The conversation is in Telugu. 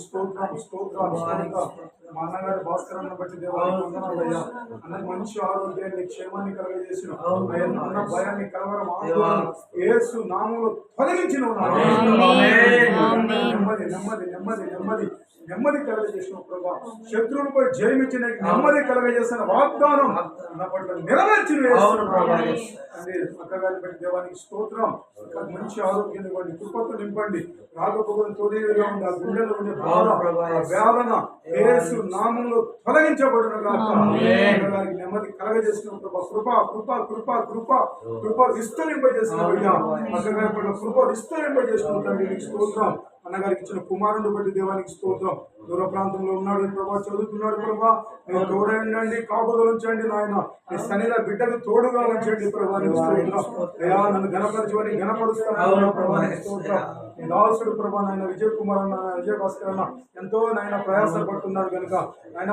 స్తోత్రం స్తోత్రం స్తోత్రం. మా అన్నగారి భాస్కరాన్ని బట్టి దేవానికి వందనాలయ్యా. అన్నకు మంచి ఆరోగ్యాన్ని క్షేమాన్ని కలగజేసిన అన్న భయాన్ని కలవరం యేసు నామములో తొలగించిన నెమ్మది నెమ్మది నెమ్మది నెమ్మది నెమ్మది కలగజేసిన ప్రభా, శత్రువులపై జయమిచ్చిన నెమ్మది కలగజేసిన వాగ్దానం నా పట్ల నెరవేర్చిన అక్కగారిని బట్టి దేవానికి స్తోత్రం. మంచి ఆరోగ్యం ఇవ్వండి, కృపతో నింపండి. రాకపోకలు తోడేగా ఉండి ఆ గుండెలో ఉండే వేదన యేసు నామములో తొలగించబడిన గారికి నెమ్మది కలగజేసిన ప్రభా, కృప కృప కృప కృప కృప విస్తరింపజేసిన అక్కగారి పట్ల కృప విస్తరింపజేసిన తండ్రి స్తోత్రం. అన్నగారికి ఇచ్చిన కుమారుని బట్టి దేవానికి స్తోత్రం. దూర ప్రాంతంలో ఉన్నాడు ప్రభా, చదువుతున్నాడు ప్రభా, మీరు తోడండి, కాపుదలు ఉంచండి నాయన. నీ సన్నిధి బిడ్డకు తోడుగా ఉంచండి ప్రభా. అయ్యా నన్ను గణపరచుకొని గణపరుస్తాను ప్రభా. స్తోత్రం. నీ దాసుడు ప్రభా నాయన విజయ్ కుమార్ అన్న, విజయ భాస్కర్ అన్న ఎంతో నాయన ప్రయాసపడుతున్నాడు కనుక ఆయన